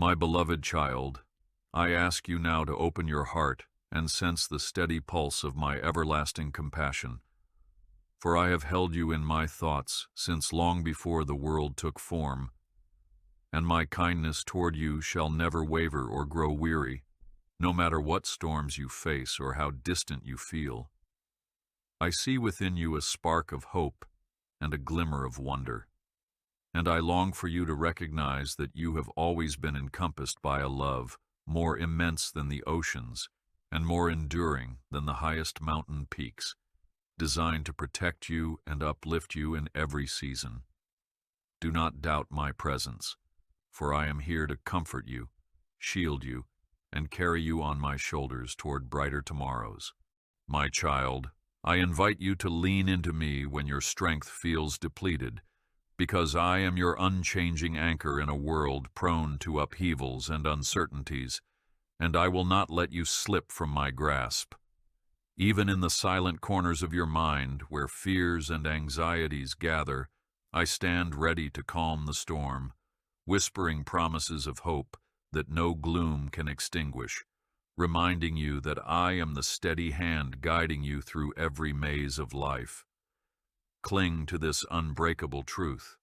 My beloved child, I ask you now to open your heart and sense the steady pulse of my everlasting compassion. For I have held you in my thoughts since long before the world took form, and my kindness toward you shall never waver or grow weary, no matter what storms you face or how distant you feel. I see within you a spark of hope and a glimmer of wonder, and I long for you to recognize that you have always been encompassed by a love more immense than the oceans and more enduring than the highest mountain peaks, designed to protect you and uplift you in every season. Do not doubt my presence, for I am here to comfort you, shield you, and carry you on my shoulders toward brighter tomorrows. My child, I invite you to lean into me when your strength feels depleted, because I am your unchanging anchor in a world prone to upheavals and uncertainties, and I will not let you slip from my grasp. Even in the silent corners of your mind, where fears and anxieties gather, I stand ready to calm the storm, whispering promises of hope that no gloom can extinguish, reminding you that I am the steady hand guiding you through every maze of life. Cling to this unbreakable truth.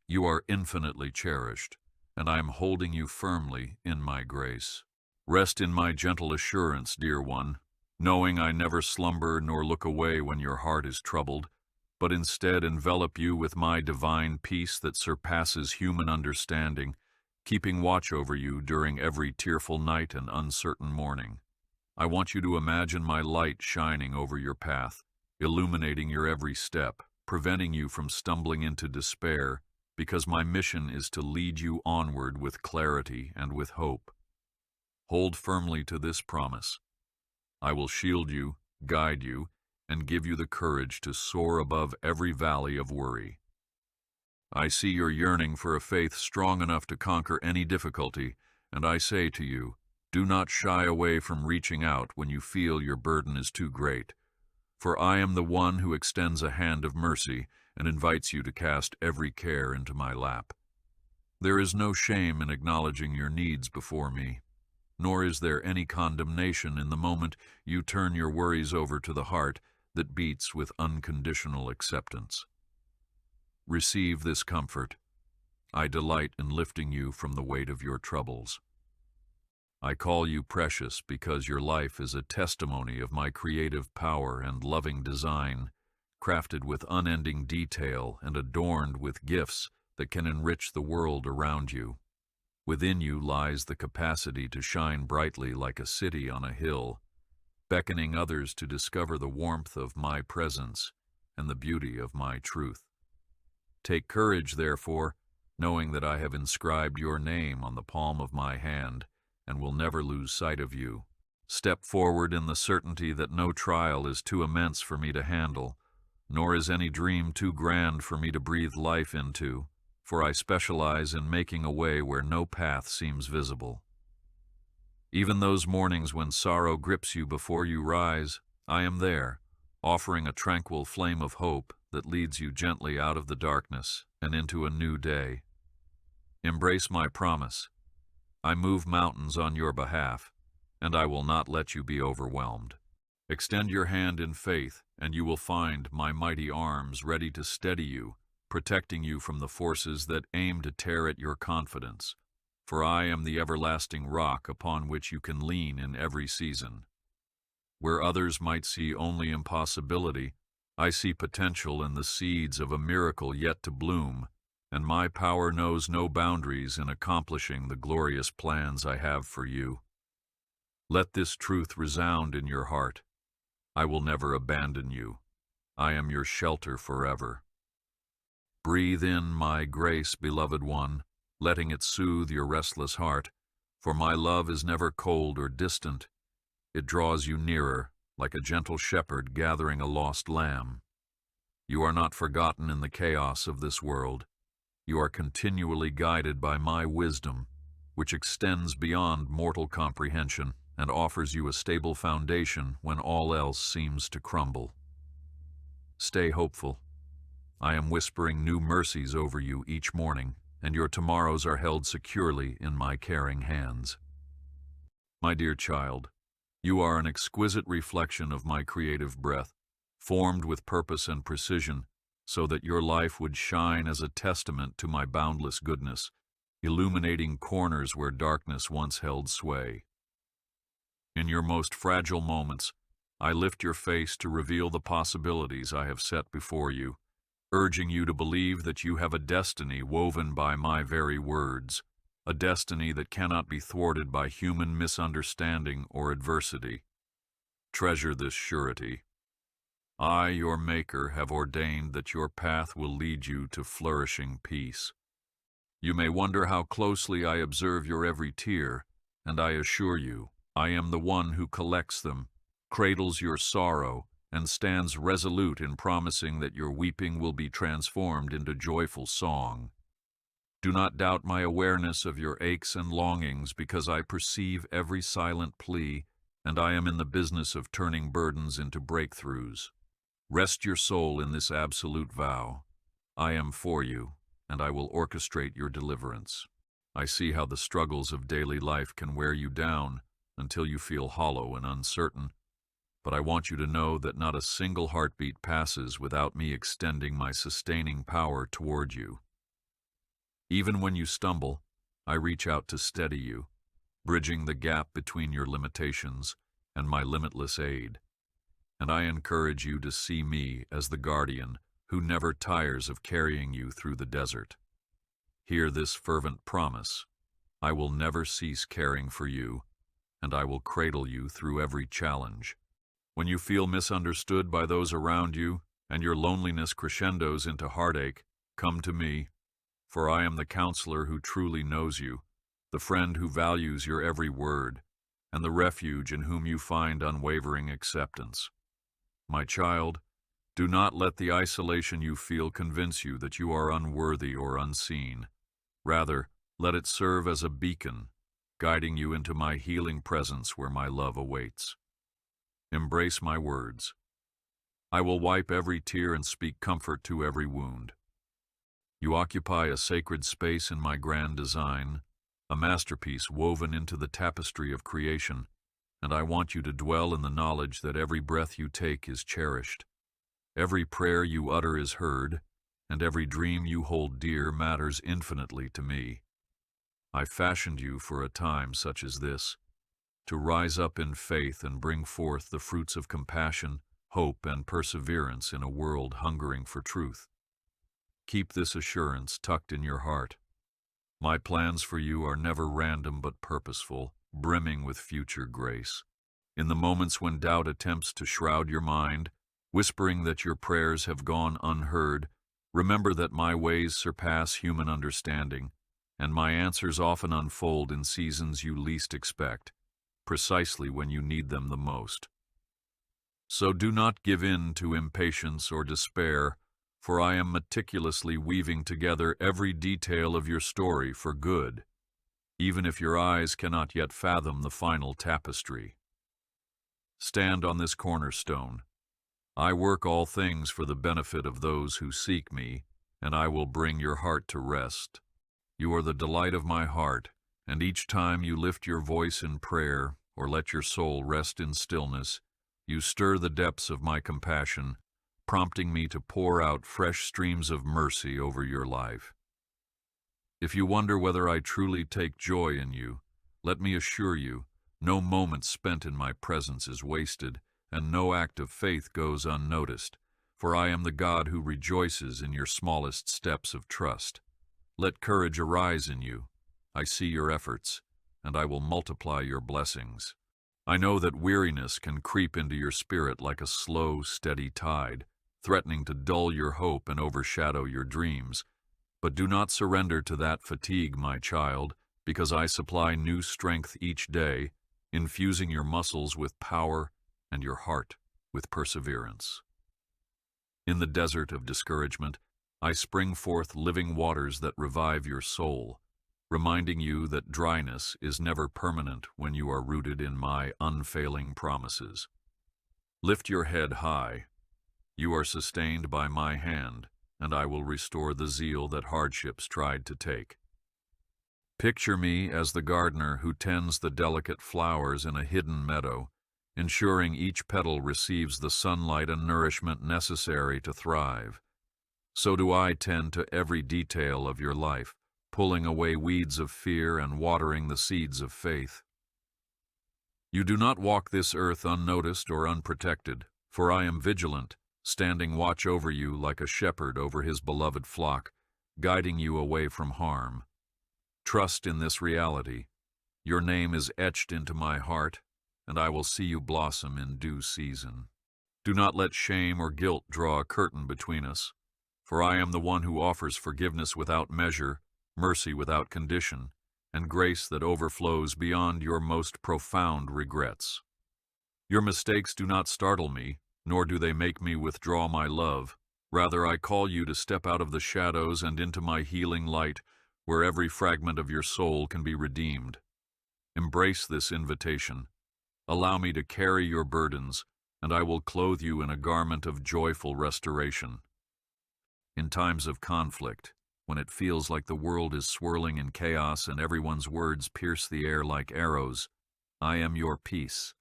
You are infinitely cherished, and I am holding you firmly in my grace. Rest in my gentle assurance, dear one, knowing I never slumber nor look away when your heart is troubled, but instead envelop you with my divine peace that surpasses human understanding, keeping watch over you during every tearful night and uncertain morning. I want you to imagine my light shining over your path, illuminating your every step, preventing you from stumbling into despair, because my mission is to lead you onward with clarity and with hope. Hold firmly to this promise. I will shield you, guide you, and give you the courage to soar above every valley of worry. I see your yearning for a faith strong enough to conquer any difficulty, and I say to you, do not shy away from reaching out when you feel your burden is too great, for I am the one who extends a hand of mercy and invites you to cast every care into my lap. There is no shame in acknowledging your needs before me, nor is there any condemnation in the moment you turn your worries over to the heart that beats with unconditional acceptance. Receive this comfort. I delight in lifting you from the weight of your troubles. I call you precious because your life is a testimony of my creative power and loving design, crafted with unending detail and adorned with gifts that can enrich the world around you. Within you lies the capacity to shine brightly like a city on a hill, beckoning others to discover the warmth of my presence and the beauty of my truth. Take courage, therefore, knowing that I have inscribed your name on the palm of my hand and will never lose sight of you. Step forward in the certainty that no trial is too immense for me to handle, nor is any dream too grand for me to breathe life into, for I specialize in making a way where no path seems visible. Even those mornings when sorrow grips you before you rise, I am there, offering a tranquil flame of hope that leads you gently out of the darkness and into a new day. Embrace my promise. I move mountains on your behalf, and I will not let you be overwhelmed. Extend your hand in faith, and you will find my mighty arms ready to steady you, protecting you from the forces that aim to tear at your confidence. For I am the everlasting rock upon which you can lean in every season. Where others might see only impossibility, I see potential in the seeds of a miracle yet to bloom, and my power knows no boundaries in accomplishing the glorious plans I have for you. Let this truth resound in your heart. I will never abandon you. I am your shelter forever. Breathe in my grace, beloved one, letting it soothe your restless heart, for my love is never cold or distant. It draws you nearer, like a gentle shepherd gathering a lost lamb. You are not forgotten in the chaos of this world. You are continually guided by my wisdom, which extends beyond mortal comprehension and offers you a stable foundation when all else seems to crumble. Stay hopeful. I am whispering new mercies over you each morning, and your tomorrows are held securely in my caring hands. My dear child, you are an exquisite reflection of my creative breath, formed with purpose and precision, so that your life would shine as a testament to my boundless goodness, illuminating corners where darkness once held sway. In your most fragile moments, I lift your face to reveal the possibilities I have set before you, urging you to believe that you have a destiny woven by my very words, a destiny that cannot be thwarted by human misunderstanding or adversity. Treasure this surety. I, your Maker, have ordained that your path will lead you to flourishing peace. You may wonder how closely I observe your every tear, and I assure you, I am the one who collects them, cradles your sorrow, and stands resolute in promising that your weeping will be transformed into joyful song. Do not doubt my awareness of your aches and longings, because I perceive every silent plea, and I am in the business of turning burdens into breakthroughs. Rest your soul in this absolute vow. I am for you, and I will orchestrate your deliverance. I see how the struggles of daily life can wear you down until you feel hollow and uncertain, but I want you to know that not a single heartbeat passes without me extending my sustaining power toward you. Even when you stumble, I reach out to steady you, bridging the gap between your limitations and my limitless aid. And I encourage you to see me as the guardian who never tires of carrying you through the desert. Hear this fervent promise: I will never cease caring for you, and I will cradle you through every challenge. When you feel misunderstood by those around you, and your loneliness crescendos into heartache, come to me, for I am the counselor who truly knows you, the friend who values your every word, and the refuge in whom you find unwavering acceptance. My child, do not let the isolation you feel convince you that you are unworthy or unseen. Rather, let it serve as a beacon, guiding you into my healing presence where my love awaits. Embrace my words. I will wipe every tear and speak comfort to every wound. You occupy a sacred space in my grand design, a masterpiece woven into the tapestry of creation, and I want you to dwell in the knowledge that every breath you take is cherished. Every prayer you utter is heard, and every dream you hold dear matters infinitely to me. I fashioned you for a time such as this, to rise up in faith and bring forth the fruits of compassion, hope, and perseverance in a world hungering for truth. Keep this assurance tucked in your heart. My plans for you are never random but purposeful, brimming with future grace. In the moments when doubt attempts to shroud your mind, whispering that your prayers have gone unheard, remember that my ways surpass human understanding, and my answers often unfold in seasons you least expect, precisely when you need them the most. So do not give in to impatience or despair, for I am meticulously weaving together every detail of your story for good, even if your eyes cannot yet fathom the final tapestry. Stand on this cornerstone. I work all things for the benefit of those who seek me, and I will bring your heart to rest. You are the delight of my heart, and each time you lift your voice in prayer or let your soul rest in stillness, you stir the depths of my compassion, prompting me to pour out fresh streams of mercy over your life. If you wonder whether I truly take joy in you, let me assure you, no moment spent in my presence is wasted, and no act of faith goes unnoticed, for I am the God who rejoices in your smallest steps of trust. Let courage arise in you. I see your efforts, and I will multiply your blessings. I know that weariness can creep into your spirit like a slow, steady tide, threatening to dull your hope and overshadow your dreams. But do not surrender to that fatigue, my child, because I supply new strength each day, infusing your muscles with power and your heart with perseverance. In the desert of discouragement, I spring forth living waters that revive your soul, reminding you that dryness is never permanent when you are rooted in my unfailing promises. Lift your head high. You are sustained by my hand, and I will restore the zeal that hardships tried to take. Picture me as the gardener who tends the delicate flowers in a hidden meadow, ensuring each petal receives the sunlight and nourishment necessary to thrive. So do I tend to every detail of your life, pulling away weeds of fear and watering the seeds of faith. You do not walk this earth unnoticed or unprotected, for I am vigilant, standing watch over you like a shepherd over his beloved flock, guiding you away from harm. Trust in this reality. Your name is etched into my heart, and I will see you blossom in due season. Do not let shame or guilt draw a curtain between us, for I am the one who offers forgiveness without measure, mercy without condition, and grace that overflows beyond your most profound regrets. Your mistakes do not startle me, nor do they make me withdraw my love. Rather, I call you to step out of the shadows and into my healing light, where every fragment of your soul can be redeemed. Embrace this invitation. Allow me to carry your burdens, and I will clothe you in a garment of joyful restoration. In times of conflict, when it feels like the world is swirling in chaos and everyone's words pierce the air like arrows, I am your peace,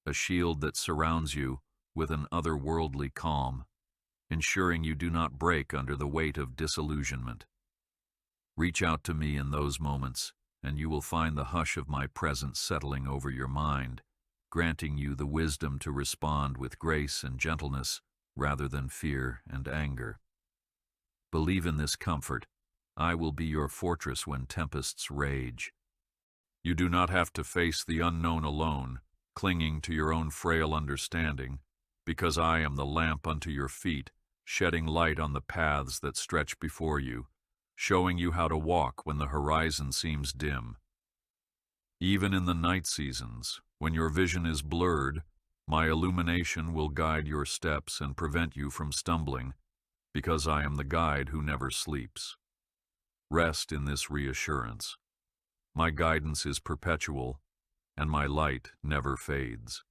a shield that surrounds you with an otherworldly calm, ensuring you do not break under the weight of disillusionment. Reach out to me in those moments, and you will find the hush of my presence settling over your mind, granting you the wisdom to respond with grace and gentleness rather than fear and anger. Believe in this comfort. I will be your fortress when tempests rage. You do not have to face the unknown alone, clinging to your own frail understanding, because I am the lamp unto your feet, shedding light on the paths that stretch before you, showing you how to walk when the horizon seems dim. Even in the night seasons, when your vision is blurred, my illumination will guide your steps and prevent you from stumbling, because I am the guide who never sleeps. Rest in this reassurance. My guidance is perpetual, and my light never fades.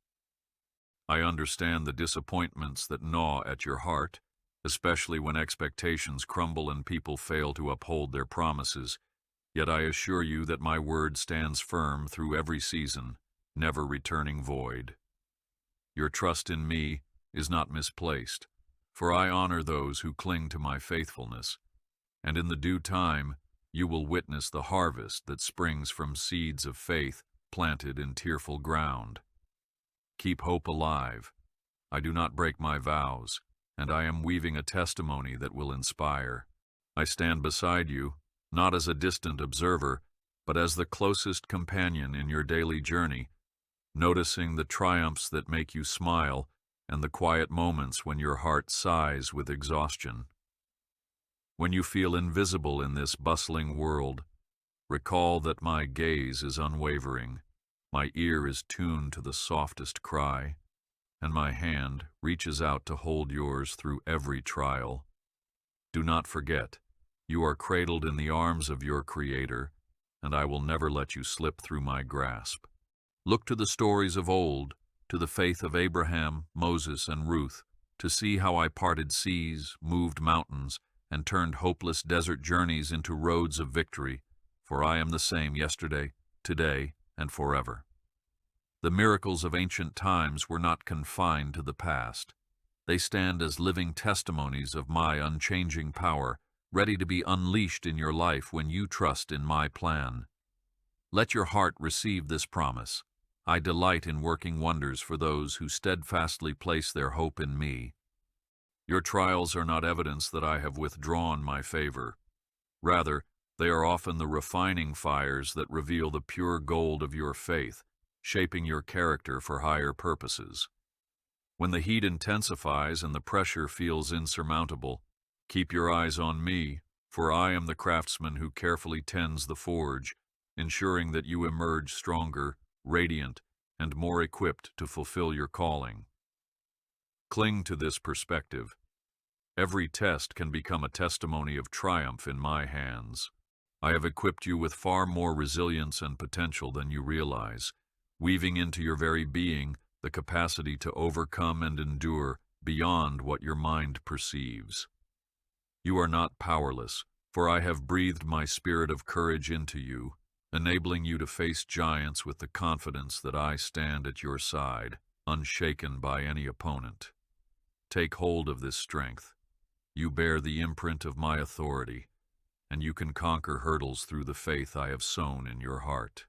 I understand the disappointments that gnaw at your heart, especially when expectations crumble and people fail to uphold their promises, yet I assure you that my word stands firm through every season, never returning void. Your trust in me is not misplaced, for I honor those who cling to my faithfulness, and in the due time you will witness the harvest that springs from seeds of faith planted in tearful ground. Keep hope alive. I do not break my vows, and I am weaving a testimony that will inspire. I stand beside you, not as a distant observer, but as the closest companion in your daily journey, noticing the triumphs that make you smile and the quiet moments when your heart sighs with exhaustion. When you feel invisible in this bustling world, recall that my gaze is unwavering, my ear is tuned to the softest cry, and my hand reaches out to hold yours through every trial. Do not forget, you are cradled in the arms of your Creator, and I will never let you slip through my grasp. Look to the stories of old, to the faith of Abraham, Moses, and Ruth, to see how I parted seas, moved mountains, and turned hopeless desert journeys into roads of victory, for I am the same yesterday, today, and forever. The miracles of ancient times were not confined to the past. They stand as living testimonies of my unchanging power, ready to be unleashed in your life when you trust in my plan. Let your heart receive this promise. I delight in working wonders for those who steadfastly place their hope in me. Your trials are not evidence that I have withdrawn my favor. Rather, they are often the refining fires that reveal the pure gold of your faith, shaping your character for higher purposes. When the heat intensifies and the pressure feels insurmountable, keep your eyes on me, for I am the craftsman who carefully tends the forge, ensuring that you emerge stronger, radiant, and more equipped to fulfill your calling. Cling to this perspective. Every test can become a testimony of triumph in my hands. I have equipped you with far more resilience and potential than you realize, weaving into your very being the capacity to overcome and endure beyond what your mind perceives. You are not powerless, for I have breathed my spirit of courage into you, enabling you to face giants with the confidence that I stand at your side, unshaken by any opponent. Take hold of this strength. You bear the imprint of my authority, and you can conquer hurdles through the faith I have sown in your heart.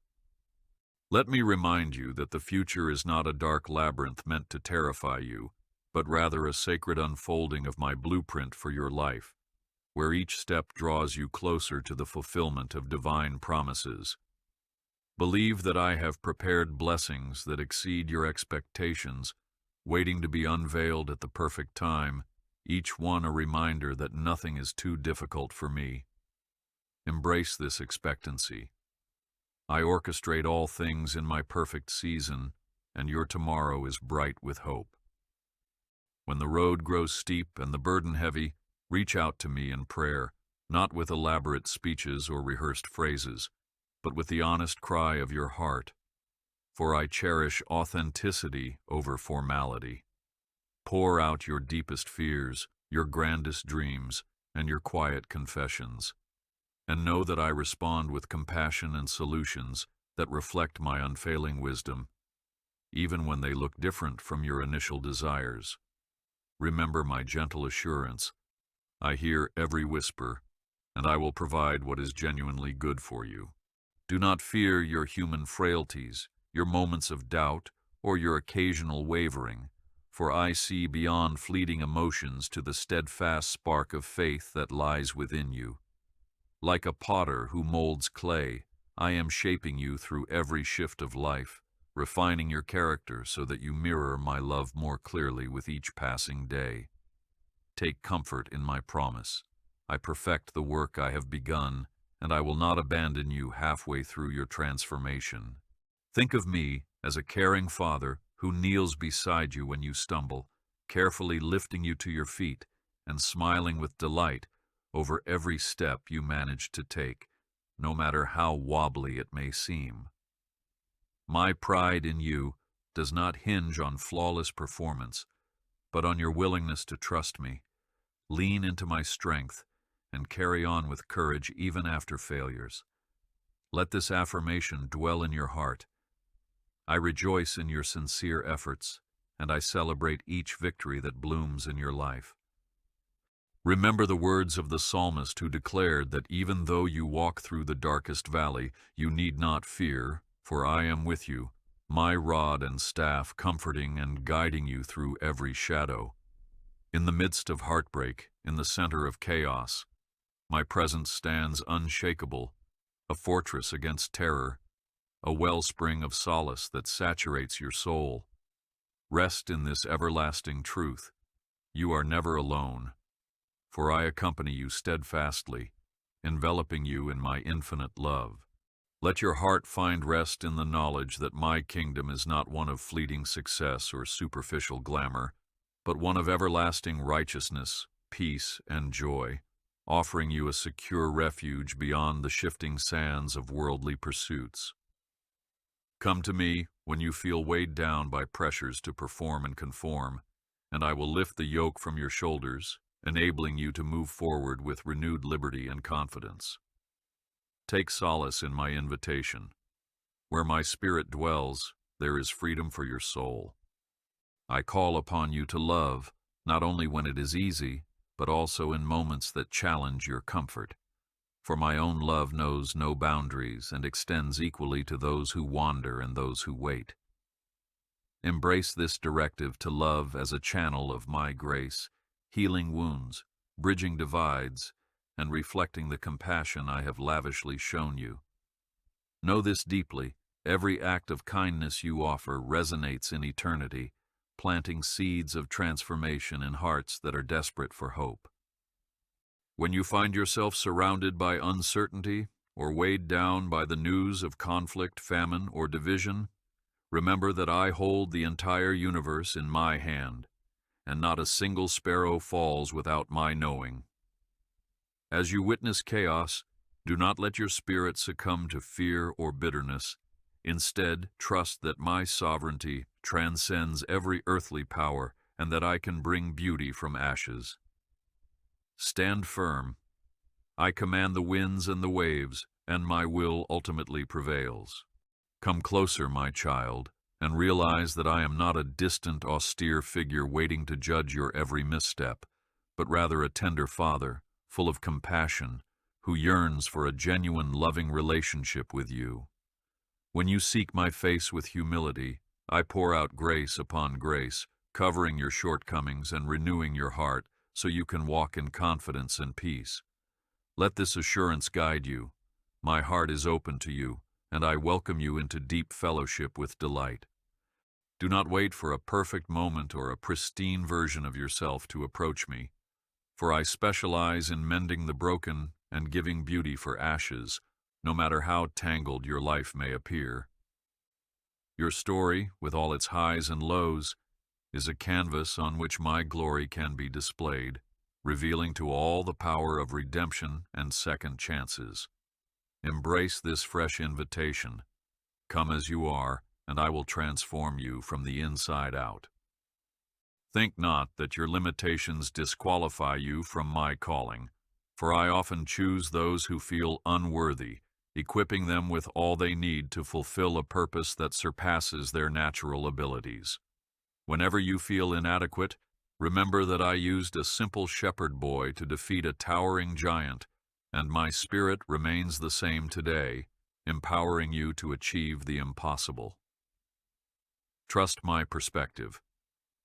Let me remind you that the future is not a dark labyrinth meant to terrify you, but rather a sacred unfolding of my blueprint for your life, where each step draws you closer to the fulfillment of divine promises. Believe that I have prepared blessings that exceed your expectations, waiting to be unveiled at the perfect time, each one a reminder that nothing is too difficult for me. Embrace this expectancy. I orchestrate all things in my perfect season, and your tomorrow is bright with hope. When the road grows steep and the burden heavy, reach out to me in prayer, not with elaborate speeches or rehearsed phrases, but with the honest cry of your heart. For I cherish authenticity over formality. Pour out your deepest fears, your grandest dreams, and your quiet confessions. And know that I respond with compassion and solutions that reflect my unfailing wisdom, even when they look different from your initial desires. Remember my gentle assurance. I hear every whisper, and I will provide what is genuinely good for you. Do not fear your human frailties, your moments of doubt, or your occasional wavering, for I see beyond fleeting emotions to the steadfast spark of faith that lies within you. Like a potter who molds clay, I am shaping you through every shift of life, refining your character so that you mirror my love more clearly with each passing day. Take comfort in my promise. I perfect the work I have begun, and I will not abandon you halfway through your transformation. Think of me as a caring father who kneels beside you when you stumble, carefully lifting you to your feet and smiling with delight over every step you manage to take, no matter how wobbly it may seem. My pride in you does not hinge on flawless performance, but on your willingness to trust me, lean into my strength, and carry on with courage even after failures. Let this affirmation dwell in your heart. I rejoice in your sincere efforts, and I celebrate each victory that blooms in your life. Remember the words of the psalmist who declared that even though you walk through the darkest valley, you need not fear, for I am with you, my rod and staff comforting and guiding you through every shadow. In the midst of heartbreak, in the center of chaos, my presence stands unshakable, a fortress against terror, a wellspring of solace that saturates your soul. Rest in this everlasting truth. You are never alone, for I accompany you steadfastly, enveloping you in my infinite love. Let your heart find rest in the knowledge that my kingdom is not one of fleeting success or superficial glamour, but one of everlasting righteousness, peace, and joy, offering you a secure refuge beyond the shifting sands of worldly pursuits. Come to me when you feel weighed down by pressures to perform and conform, and I will lift the yoke from your shoulders, enabling you to move forward with renewed liberty and confidence. Take solace in my invitation. Where my spirit dwells, there is freedom for your soul. I call upon you to love, not only when it is easy, but also in moments that challenge your comfort. For my own love knows no boundaries and extends equally to those who wander and those who wait. Embrace this directive to love as a channel of my grace, healing wounds, bridging divides, and reflecting the compassion I have lavishly shown you. Know this deeply, every act of kindness you offer resonates in eternity, planting seeds of transformation in hearts that are desperate for hope. When you find yourself surrounded by uncertainty or weighed down by the news of conflict, famine, or division, remember that I hold the entire universe in my hand, and not a single sparrow falls without my knowing. As you witness chaos, do not let your spirit succumb to fear or bitterness. Instead, trust that my sovereignty transcends every earthly power and that I can bring beauty from ashes. Stand firm. I command the winds and the waves, and my will ultimately prevails. Come closer, my child, and realize that I am not a distant, austere figure waiting to judge your every misstep, but rather a tender father, full of compassion, who yearns for a genuine, loving relationship with you. When you seek my face with humility, I pour out grace upon grace, covering your shortcomings and renewing your heart so you can walk in confidence and peace. Let this assurance guide you. My heart is open to you, and I welcome you into deep fellowship with delight. Do not wait for a perfect moment or a pristine version of yourself to approach me, for I specialize in mending the broken and giving beauty for ashes, no matter how tangled your life may appear. Your story, with all its highs and lows, is a canvas on which my glory can be displayed, revealing to all the power of redemption and second chances. Embrace this fresh invitation. Come as you are, and I will transform you from the inside out. Think not that your limitations disqualify you from my calling, for I often choose those who feel unworthy, equipping them with all they need to fulfill a purpose that surpasses their natural abilities. Whenever you feel inadequate, remember that I used a simple shepherd boy to defeat a towering giant, and my spirit remains the same today, empowering you to achieve the impossible. Trust my perspective.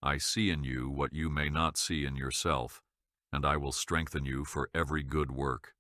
I see in you what you may not see in yourself, and I will strengthen you for every good work.